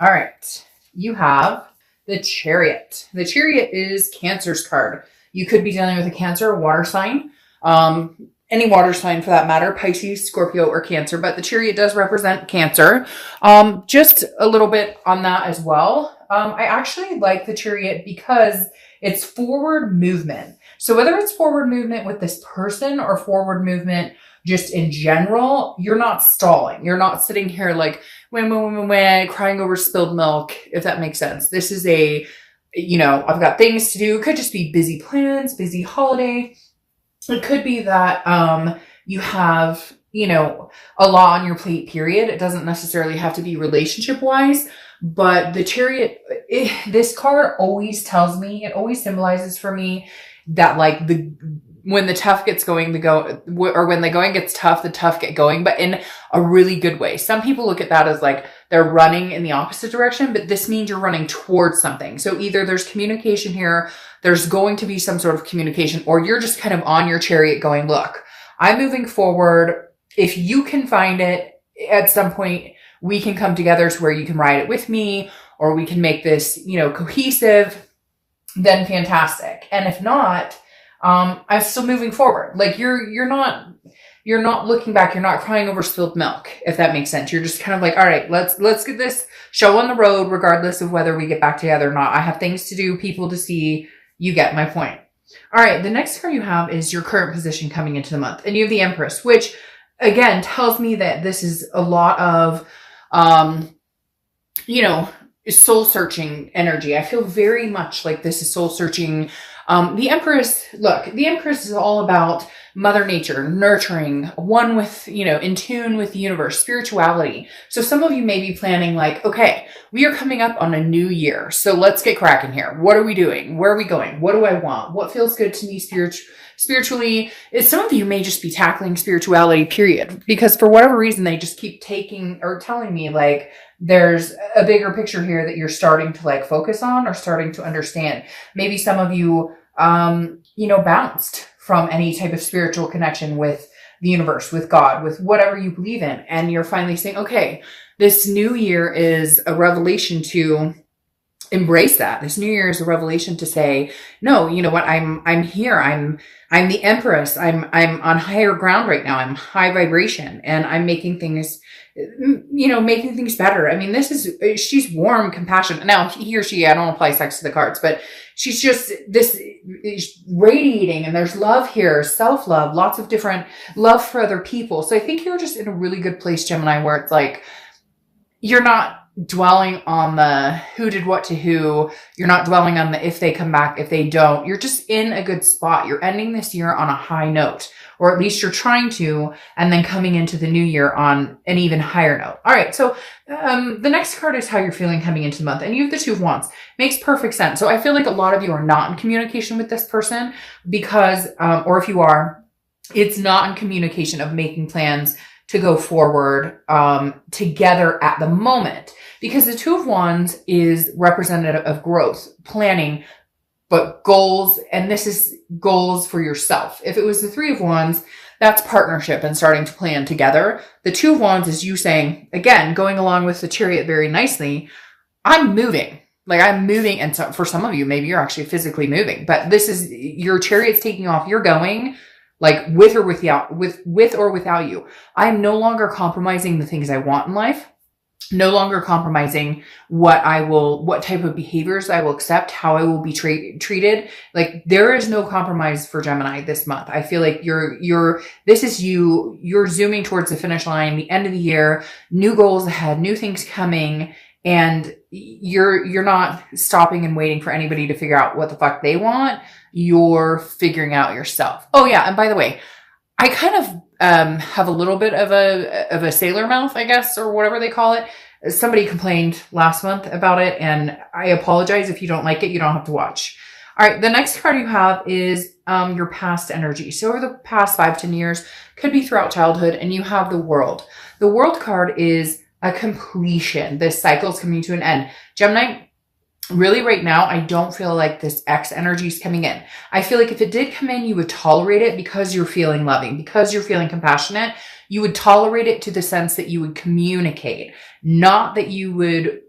All right. You have the Chariot. The Chariot is Cancer's card. You could be dealing with a Cancer, water sign, any water sign for that matter, Pisces, Scorpio, or Cancer. But the Chariot does represent Cancer. Just a little bit on that as well. I actually like the Chariot because it's forward movement. So whether it's forward movement with this person or forward movement just in general, you're not stalling. You're not sitting here like, when, crying over spilled milk, if that makes sense. This is I've got things to do. It could just be busy plans, busy holiday. It could be that you have, a lot on your plate, period. It doesn't necessarily have to be relationship wise, but the Chariot, this card always tells me, it always symbolizes for me that like when the tough gets going, or when the going gets tough, the tough get going, but in a really good way. Some people look at that as like they're running in the opposite direction, but this means you're running towards something. So either there's communication here, there's going to be some sort of communication, or you're just kind of on your Chariot going, look, I'm moving forward. If you can find it at some point, we can come together to where you can ride it with me, or we can make this, cohesive, then fantastic. And if not, I'm still moving forward. Like you're not looking back. You're not crying over spilled milk, if that makes sense. You're just kind of like, all right, let's get this show on the road, regardless of whether we get back together or not. I have things to do, people to see. You get my point. All right. The next card you have is your current position coming into the month, and you have the Empress, which again tells me that this is a lot of, soul searching energy. I feel very much like this is soul searching. The Empress is all about Mother Nature, nurturing, one with, in tune with the universe, spirituality. So some of you may be planning like, okay, we are coming up on a new year. So let's get cracking here. What are we doing? Where are we going? What do I want? What feels good to me spiritually? Some of you may just be tackling spirituality, period, because for whatever reason, they just keep taking or telling me like, there's a bigger picture here that you're starting to like focus on or starting to understand. Maybe some of you, bounced from any type of spiritual connection with the universe, with God, with whatever you believe in. And you're finally saying, okay, this new year is a revelation to embrace that. This new year is a revelation to say, no, you know what? I'm here. I'm the Empress. I'm on higher ground right now. I'm high vibration and I'm making things, making things better. I mean, she's warm, compassionate. Now he or she, I don't apply sex to the cards, but she's just this radiating, and there's love here, self-love, lots of different love for other people. So I think you're just in a really good place, Gemini, where it's like, you're not dwelling on the who did what to who. You're not dwelling on the if they come back, if they don't. You're just in a good spot. You're ending this year on a high note, or at least you're trying to, and then coming into the new year on an even higher note. All right. So the next card is how you're feeling coming into the month, and you have the Two of Wands. Makes perfect sense. So I feel like a lot of you are not in communication with this person because, or if you are, it's not in communication of making plans to go forward together at the moment. Because the Two of Wands is representative of growth, planning, but goals, and this is goals for yourself. If it was the Three of Wands, that's partnership and starting to plan together. The Two of Wands is you saying, again, going along with the Chariot very nicely, I'm moving. Like I'm moving, and so for some of you, maybe you're actually physically moving, but this is your Chariot's taking off, you're going, like with or without you. I'm no longer compromising the things I want in life. No longer compromising what type of behaviors I will accept, how I will be treated. Like there is no compromise for Gemini this month. I feel like you're zooming towards the finish line, the end of the year, new goals ahead, new things coming, and you're not stopping and waiting for anybody to figure out what the fuck they want. You're figuring out yourself. Oh yeah. And by the way, I kind of have a little bit of a sailor mouth, I guess, or whatever they call it. Somebody complained last month about it, and I apologize. If you don't like it, you don't have to watch. All right, the next card you have is your past energy. So over the past 5-10 years, could be throughout childhood, and you have the World. The World card is a completion. This cycle is coming to an end. Gemini, really right now, I don't feel like this X energy is coming in. I feel like if it did come in, you would tolerate it because you're feeling loving, because you're feeling compassionate. You would tolerate it to the sense that you would communicate, not that you would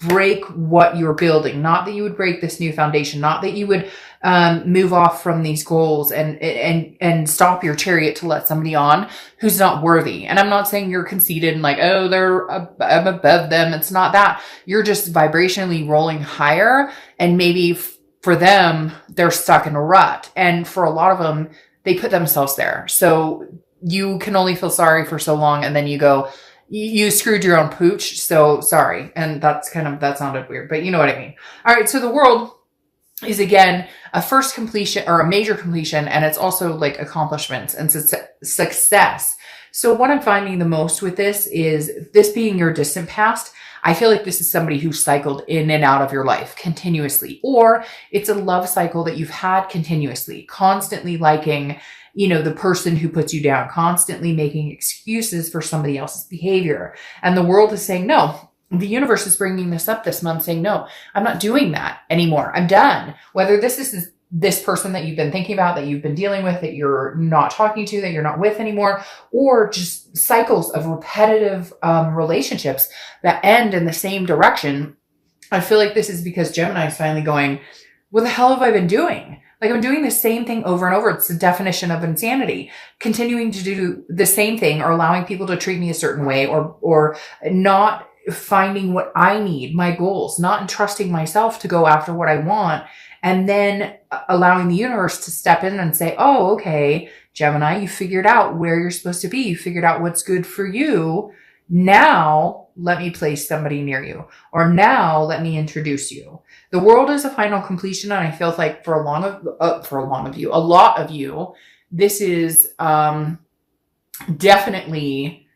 break what you're building, not that you would break this new foundation, not that you would move off from these goals and stop your chariot to let somebody on who's not worthy. And I'm not saying you're conceited and like, oh, I'm above them. It's not that. You're just vibrationally rolling higher, and maybe for them, they're stuck in a rut. And for a lot of them, they put themselves there. So you can only feel sorry for so long, and then you go, you screwed your own pooch, so sorry. And that sounded weird, but you know what I mean. All right, so the world is, again, a first completion or a major completion, and it's also like accomplishments and success. So what I'm finding the most with this is this being your distant past. I feel like this is somebody who cycled in and out of your life continuously, or it's a love cycle that you've had continuously, constantly liking, the person who puts you down, constantly making excuses for somebody else's behavior. And the world is saying, no, the universe is bringing this up this month saying, no, I'm not doing that anymore. I'm done. Whether this is this person that you've been thinking about, that you've been dealing with, that you're not talking to, that you're not with anymore, or just cycles of repetitive relationships that end in the same direction. I feel like this is because Gemini is finally going, what the hell have I been doing? Like, I'm doing the same thing over and over. It's the definition of insanity. Continuing to do the same thing, or allowing people to treat me a certain way, or not finding what I need, my goals, not entrusting myself to go after what I want, and then allowing the universe to step in and say, oh, okay, Gemini, you figured out where you're supposed to be. You figured out what's good for you. Now let me place somebody near you, or now let me introduce you. The world is a final completion. And I feel like for a lot of you, this is, definitely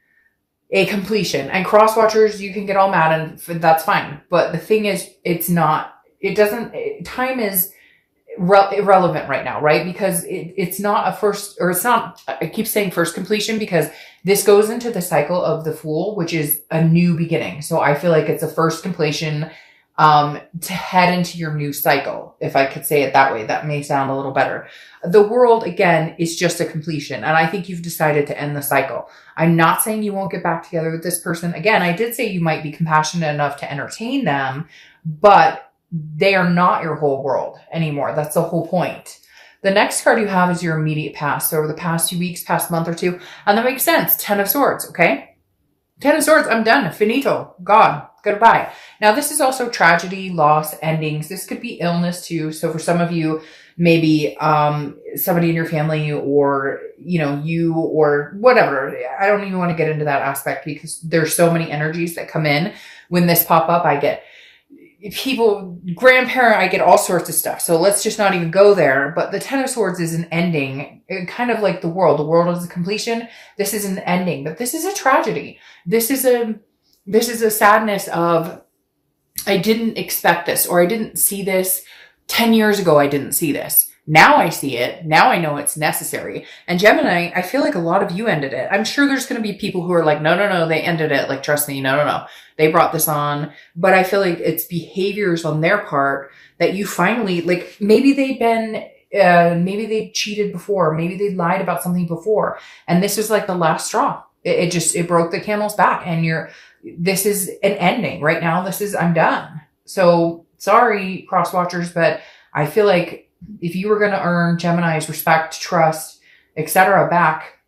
a completion. And cross watchers, you can get all mad, and that's fine. But the thing is, time is irrelevant right now, right? Because it's not a first, or it's not, I keep saying first completion because this goes into the cycle of the Fool, which is a new beginning. So I feel like it's a first completion to head into your new cycle. If I could say it that way, that may sound a little better. The world, again, is just a completion. And I think you've decided to end the cycle. I'm not saying you won't get back together with this person. Again, I did say you might be compassionate enough to entertain them, but they are not your whole world anymore. That's the whole point. The next card you have is your immediate past. So over the past few weeks, past month or two, and that makes sense. 10 of Swords, okay? 10 of Swords, I'm done. Finito. Gone. Goodbye. Now, this is also tragedy, loss, endings. This could be illness too. So for some of you, maybe somebody in your family, or, you, or whatever. I don't even want to get into that aspect because there's so many energies that come in. When this pop up, I get people, grandparent, I get all sorts of stuff. So let's just not even go there. But the 10 of Swords is an ending, kind of like the world. The world is a completion. This is an ending, but this is a tragedy. This is a sadness of, I didn't expect this, or I didn't see this 10 years ago. I didn't see this. Now I see it. Now I know it's necessary. And Gemini, I feel like a lot of you ended it. I'm sure there's going to be people who are like, no, they ended it. Like, trust me, no. They brought this on. But I feel like it's behaviors on their part that you finally, like, maybe maybe they cheated before. Maybe they lied about something before. And this is like the last straw. It broke the camel's back, and this is an ending right now. I'm done. So sorry, cross watchers, but I feel like if you were going to earn Gemini's respect, trust, etc. back,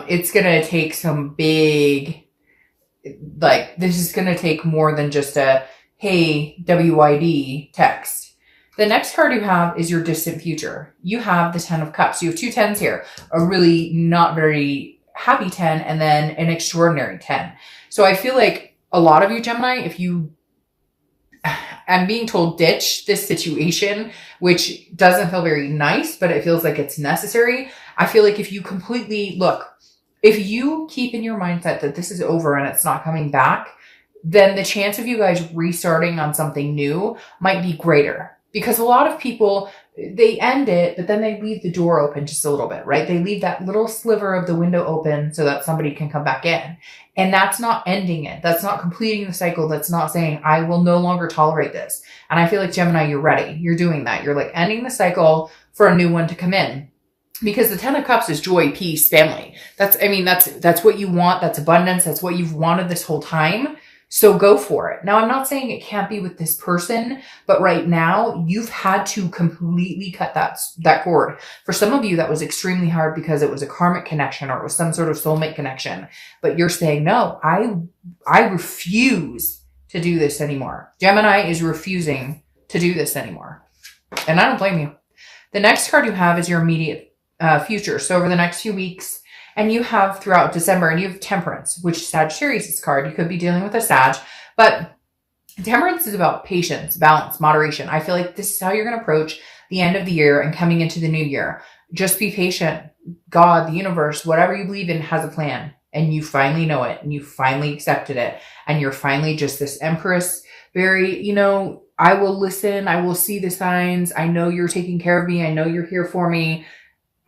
it's going to take some big, like, this is going to take more than just a, hey, WYD text. The next card you have is your distant future. You have the 10 of Cups. You have two 10s here, a really not very happy 10, and then an extraordinary 10. So I feel like a lot of you, Gemini, I'm being told ditch this situation, which doesn't feel very nice, but it feels like it's necessary. I feel like if you keep in your mindset that this is over and it's not coming back, then the chance of you guys restarting on something new might be greater. Because a lot of people, they end it, but then they leave the door open just a little bit, right? They leave that little sliver of the window open so that somebody can come back in. And that's not ending it. That's not completing the cycle. That's not saying, I will no longer tolerate this. And I feel like, Gemini, you're ready. You're doing that. You're like ending the cycle for a new one to come in. Because the 10 of Cups is joy, peace, family. That's what you want. That's abundance. That's what you've wanted this whole time. So go for it. Now, I'm not saying it can't be with this person, but right now you've had to completely cut that cord. For some of you, that was extremely hard because it was a karmic connection or it was some sort of soulmate connection. But you're saying, no, I refuse to do this anymore. Gemini is refusing to do this anymore. And I don't blame you. The next card you have is your immediate future. So over the next few weeks, and you have throughout December, and you have Temperance, which is Sagittarius' card. You could be dealing with a Sag, but Temperance is about patience, balance, moderation. I feel like this is how you're going to approach the end of the year and coming into the new year. Just be patient. God, the universe, whatever you believe in has a plan, and you finally know it, and you finally accepted it, and you're finally just this Empress, very, I will listen. I will see the signs. I know you're taking care of me. I know you're here for me.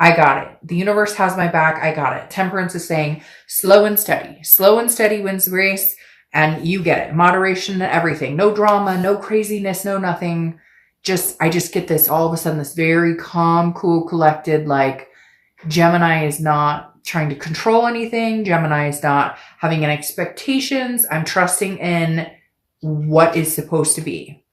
I got it. The universe has my back. I got it. Temperance is saying slow and steady. Slow and steady wins the race, and you get it. Moderation and everything. No drama, no craziness, no nothing. I just get this all of a sudden, this very calm, cool, collected, like Gemini is not trying to control anything. Gemini is not having any expectations. I'm trusting in what is supposed to be.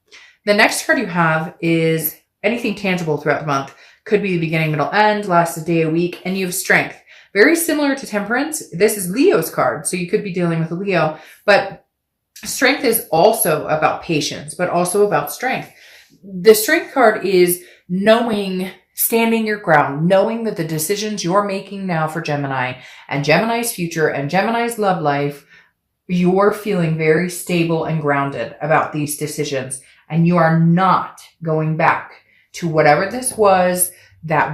The next card you have is anything tangible throughout the month. Could be the beginning, middle, end, last a day, a week, and you have Strength. Very similar to Temperance. This is Leo's card, so you could be dealing with a Leo, but Strength is also about patience, but also about strength. The Strength card is knowing, standing your ground, knowing that the decisions you're making now for Gemini and Gemini's future and Gemini's love life, you're feeling very stable and grounded about these decisions, and you are not going back to whatever this was that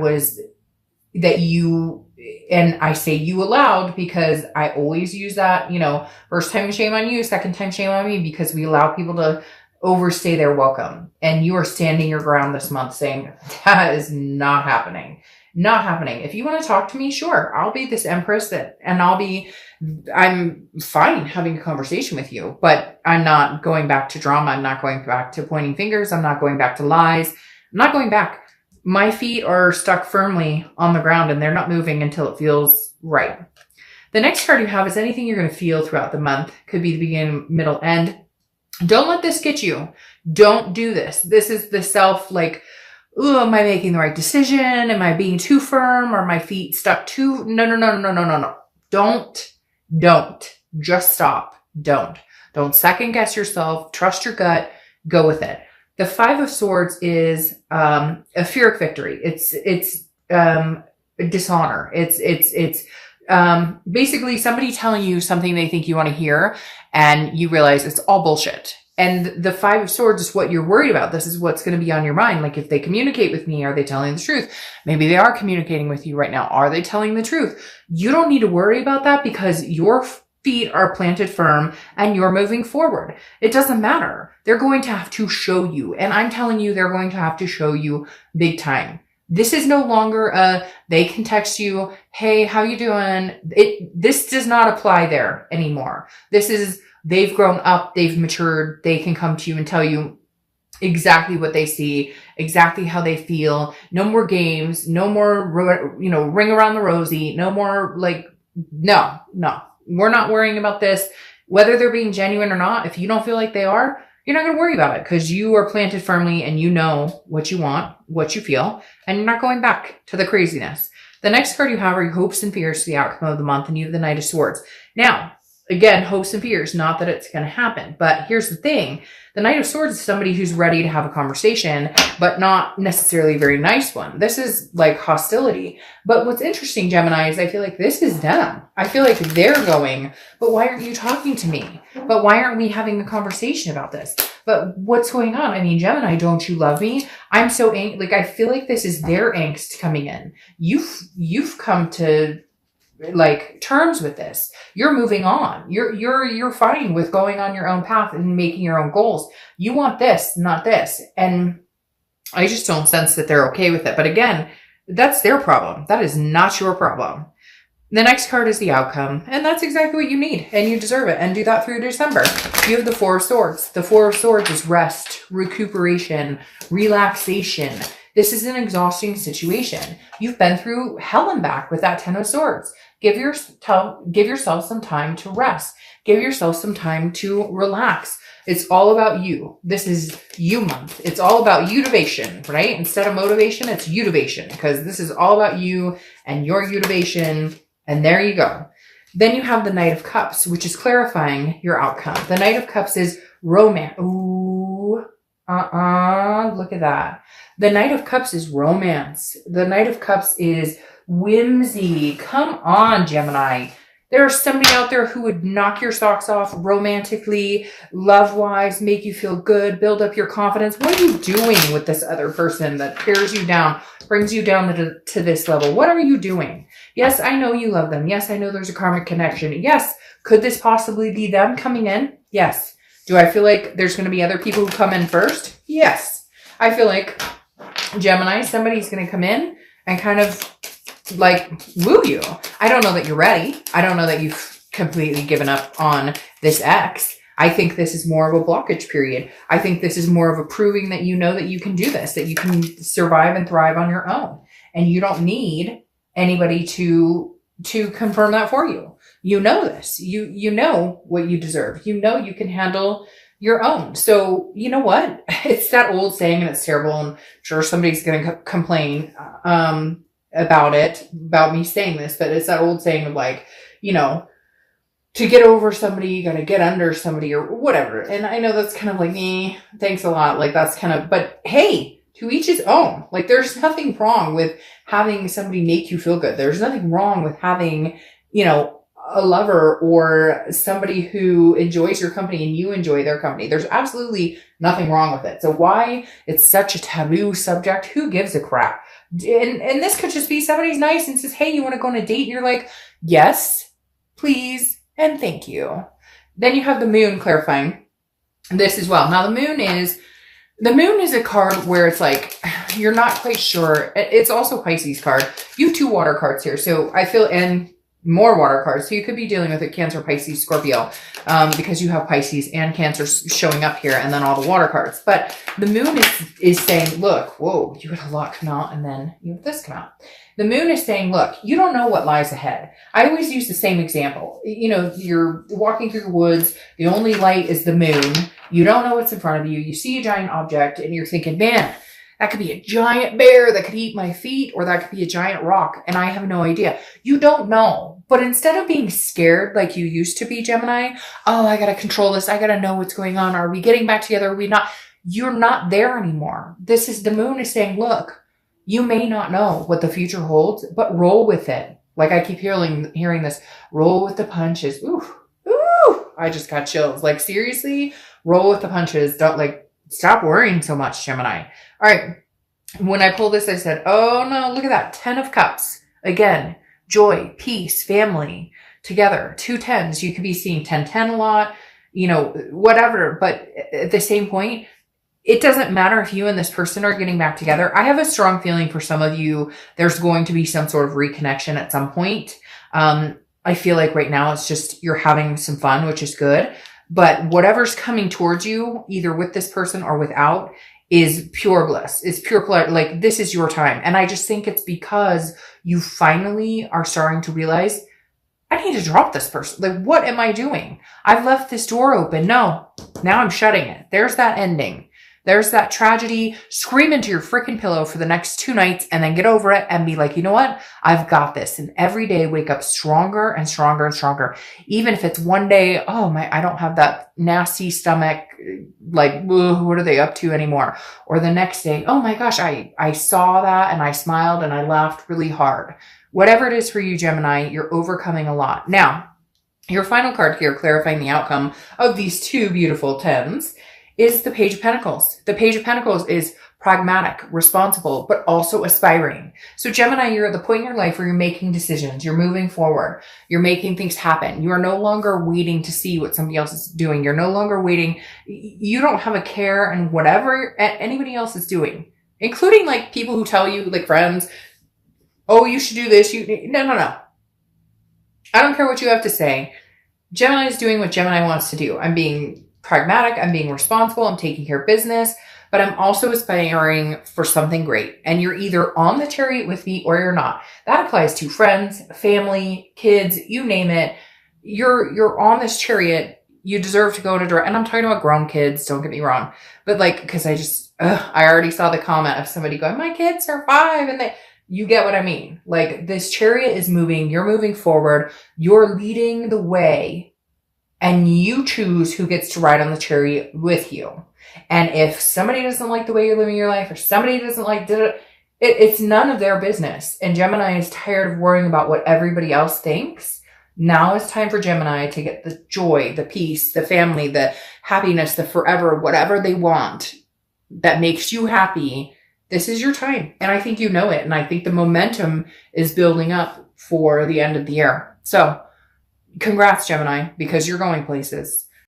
you, and I say you aloud because I always use that, first time shame on you, second time shame on me, because we allow people to overstay their welcome. And you are standing your ground this month saying, that is not happening. Not happening. If you want to talk to me, sure, I'll be this Empress I'm fine having a conversation with you, but I'm not going back to drama. I'm not going back to pointing fingers. I'm not going back to lies. I'm not going back. My feet are stuck firmly on the ground and they're not moving until it feels right. The next card you have is anything you're going to feel throughout the month. Could be the beginning, middle, end. Don't let this get you. Don't do this. This is the self, like, ooh, am I making the right decision? Am I being too firm? Are my feet stuck too? No. Don't. Just stop. Don't second guess yourself. Trust your gut. Go with it. The Five of Swords is a Pyrrhic victory. It's dishonor. It's basically somebody telling you something they think you want to hear, and you realize it's all bullshit. And the Five of Swords is what you're worried about. This is what's going to be on your mind. Like, if they communicate with me, are they telling the truth? Maybe they are communicating with you right now. Are they telling the truth? You don't need to worry about that because your feet are planted firm and you're moving forward. It doesn't matter. They're going to have to show you. And I'm telling you, they're going to have to show you big time. This is no longer they can text you, hey, how you doing? This does not apply there anymore. This is, they've grown up, they've matured, they can come to you and tell you exactly what they see, exactly how they feel. No more games, no more, ring around the rosy, no more no. We're not worrying about this. Whether they're being genuine or not, if you don't feel like they are, you're not going to worry about it because you are planted firmly and you know what you want, what you feel, and you're not going back to the craziness. The next card you have are your hopes and fears for the outcome of the month, and you have the Knight of Swords. Now, again, hopes and fears, not that it's going to happen, but here's the thing. The Knight of Swords is somebody who's ready to have a conversation, but not necessarily a very nice one. This is like hostility. But what's interesting, Gemini, is I feel like this is them. I feel like they're going, but why aren't you talking to me? But why aren't we having a conversation about this? But what's going on? I mean, Gemini, don't you love me? I'm so angry. I feel like this is their angst coming in. You've come to terms with this. You're moving on. You're fine with going on your own path and making your own goals. You want this, not this. And I just don't sense that they're okay with it. But again, that's their problem. That is not your problem. The next card is the outcome, and that's exactly what you need, and you deserve it, and do that through December. You have the Four of Swords. The Four of Swords is rest, recuperation, relaxation. This is an exhausting situation. You've been through hell and back with that Ten of Swords. Give yourself some time to rest. Give yourself some time to relax. It's all about you. This is you month. It's all about utivation, right? Instead of motivation, it's utivation, because this is all about you and your utivation. And there you go. Then you have the Knight of Cups, which is clarifying your outcome. The Knight of Cups is romance. Ooh, look at that. The Knight of Cups is romance. The Knight of Cups is whimsy. Come on, Gemini. There's somebody out there who would knock your socks off romantically, love-wise, make you feel good, build up your confidence. What are you doing with this other person that tears you down, brings you down to this level? What are you doing? Yes, I know you love them. Yes, I know there's a karmic connection. Yes, could this possibly be them coming in? Yes. Do I feel like there's going to be other people who come in first? Yes. I feel like, Gemini, somebody's going to come in and kind of like woo you. I don't know that you're ready. I don't know that you've completely given up on this ex. I think this is more of a blockage period. I think this is more of a proving that you know that you can do this, that you can survive and thrive on your own. And you don't need anybody to confirm that for you. You know this. You know what you deserve. You know you can handle your own. So you know what? It's that old saying, and it's terrible. I'm sure somebody's going to complain about me saying this, but it's that old saying of like, you know, to get over somebody, you got to get under somebody or whatever. And I know that's kind of like, thanks a lot. Like that's kind of, but hey, to each his own. Like there's nothing wrong with having somebody make you feel good. There's nothing wrong with having, you know, a lover or somebody who enjoys your company and you enjoy their company. There's absolutely nothing wrong with it. So why it's such a taboo subject, who gives a crap? And this could just be somebody's nice and says, hey, you want to go on a date? And you're like, yes, please, and thank you. Then you have the Moon clarifying this as well. Now the Moon is a card where it's like, you're not quite sure. It's also Pisces card. You have 2 water cards here. So I feel, and more water cards. So you could be dealing with a Cancer, Pisces, Scorpio, because you have Pisces and Cancer showing up here and then all the water cards. But the Moon is saying, look, whoa, you had a lot come out and then you have this come out. The Moon is saying, look, you don't know what lies ahead. I always use the same example. You know, you're walking through the woods. The only light is the moon. You don't know what's in front of you. You see a giant object and you're thinking, man, that could be a giant bear that could eat my feet, or that could be a giant rock, and I have no idea. You don't know. But instead of being scared like you used to be, Gemini, oh, I got to control this. I got to know what's going on. Are we getting back together? Are we not? You're not there anymore. This is the Moon is saying, look, you may not know what the future holds, but roll with it. Like I keep hearing this, roll with the punches. Ooh, I just got chills. Like seriously, roll with the punches. Don't stop worrying so much, Gemini. All right. When I pulled this, I said, oh no, look at that. 10 of Cups. Again, joy, peace, family, together. 2 10s. You could be seeing 10-10 a lot, you know, whatever. But at the same point, it doesn't matter if you and this person are getting back together. I have a strong feeling for some of you, there's going to be some sort of reconnection at some point. I feel like right now it's just you're having some fun, which is good. But whatever's coming towards you, either with this person or without, is pure bliss. It's pure pleasure. Like this is your time. And I just think it's because you finally are starting to realize, I need to drop this person. Like, what am I doing? I've left this door open. No, now I'm shutting it. There's that ending. There's that tragedy. Scream into your freaking pillow for the next 2 nights and then get over it and be like, you know what? I've got this. And every day wake up stronger and stronger and stronger. Even if it's one day, oh my, I don't have that nasty stomach. Like, ugh, what are they up to anymore? Or the next day, oh my gosh, I saw that and I smiled and I laughed really hard. Whatever it is for you, Gemini, you're overcoming a lot. Now, your final card here, clarifying the outcome of these 2 beautiful 10s, is the Page of Pentacles. The Page of Pentacles is pragmatic, responsible, but also aspiring. So Gemini, you're at the point in your life where you're making decisions. You're moving forward. You're making things happen. You are no longer waiting to see what somebody else is doing. You're no longer waiting. You don't have a care in whatever anybody else is doing, including like people who tell you, like friends, oh, you should do this. No. I don't care what you have to say. Gemini is doing what Gemini wants to do. I'm being pragmatic. I'm being responsible. I'm taking care of business, but I'm also aspiring for something great. And you're either on the chariot with me or you're not. That applies to friends, family, kids, you name it. you're on this chariot. You deserve to go in a direction. And I'm talking about grown kids. Don't get me wrong. But like, cause I already saw the comment of somebody going, my kids are 5 and you get what I mean. Like this chariot is moving. You're moving forward. You're leading the way and you choose who gets to ride on the chariot with you. And if somebody doesn't like the way you're living your life or somebody doesn't like it's none of their business. And Gemini is tired of worrying about what everybody else thinks. Now it's time for Gemini to get the joy, the peace, the family, the happiness, the forever, whatever they want that makes you happy. This is your time. And I think you know it. And I think the momentum is building up for the end of the year. So congrats, Gemini, because you're going places.